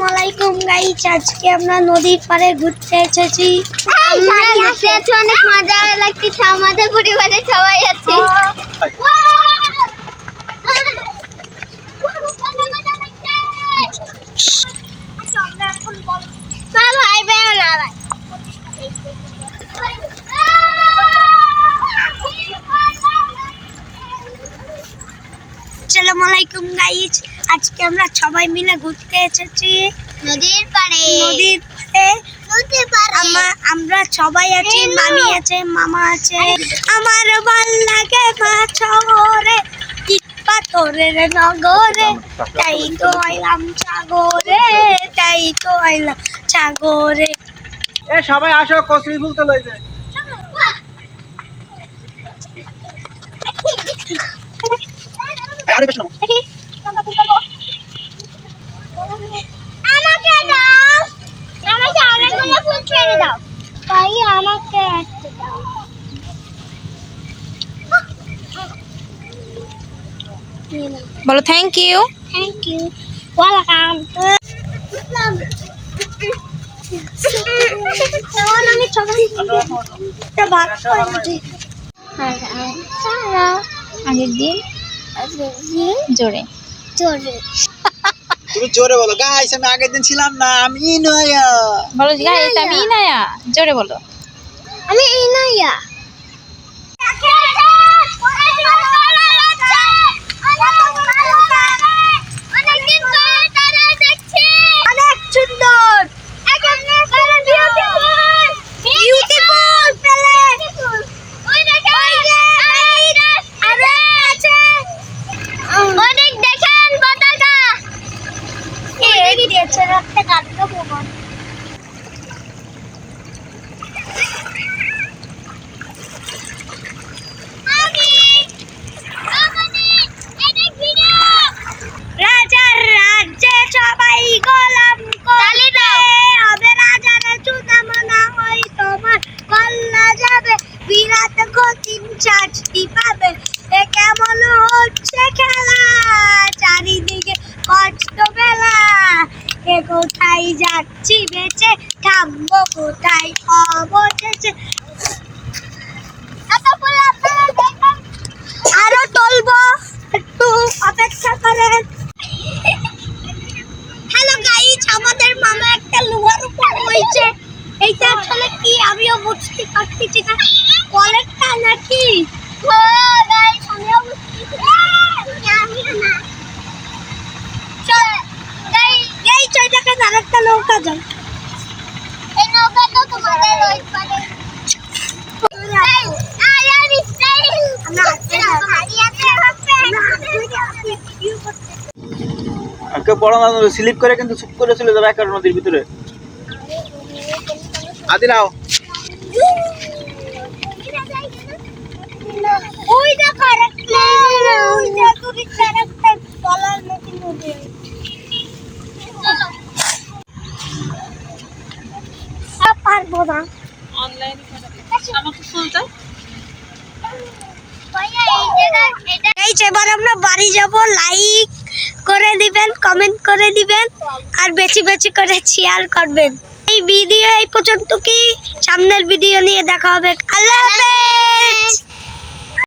আসসালামু আলাইকুম গাইস, আজকে আমরা নদীর পাড়ে ঘুরতে এসেছি। অনেক মজা লাগছে, আমাদের পরিবারের সবাই আছে। আসসালামু আলাইকুম গাইস, আজকে আমরা সবাই মিলে ঘুরতে এসেছি নদীর পাড়ে। আমরা সবাই আছি, মামি আছে, মামা আছে। আমার ভাল লাগে মাছ শহরে, ইট পাথরের নগরে, তাই তো আইলাম সাগরে, তাই তো আইলাম সাগরে। এ সবাই আসো, কচুরি ফুল তো লইছে। আরে বেশ আমাকে দাও, আমাকে অনেকগুলো ফুল ছেড়ে দাও। তাই আমাকে একটা দাও। বলো thank you. Thank you, welcome. আমি সবাই একটা ভাগ করে আগের দিন জোরে জোরে তুমি জোরে বলো গাইস, আমি আগের দিন ছিলাম না, আমি নয়া। বলো গাইস, আমি ইনায়া। জোরে বলো। আমি ইনায়া। অনেক সুন্দর অনেক দেখেন পতাকা দিয়েছে রাখতে কাটতে ভবন। রাজার রাজ্যে সবাই গোলাম করতে হবে, রাজার চুনামনা ওই তোমার কল্লা যাবে, বিরাট কঠিন শাস্তি পাবে। এ কেমন হচ্ছে খেলা, চারিদিকে কষ্ট বেলা, এ কোথায় যাচ্ছি বেঁচে, থামবো কোথায় অবশেষে। আরো টলবো, একটু অপেক্ষা করেন। হ্যালো গাইস, আমাদের মামা একটা লোহার উপর হয়েছে। এইটা আসলে কি আমিও বুঝতে পারতেছি না, কলেরটা নাকি। আরেকটা নৌকা যায়, এই নৌকাটা তোমাদের ওই পারে। আজকে বড় না স্লিপ করে কিন্তু চুপ করে চলে যাবে একটা নদীর ভিতরে। আদিলাও ওই দেখো আরেকটা, ওই দেখো আরেকটা তলার মতো নদী। পারবো না। এবার আমরা বাড়ি যাব। লাইক করে দিবেন, কমেন্ট করে দিবেন, আর বেশি বেশি করে শেয়ার করবেন। এই ভিডিও এই পর্যন্ত, কি সামনের ভিডিও নিয়ে দেখা হবে। আল্লাহ হাফেজ।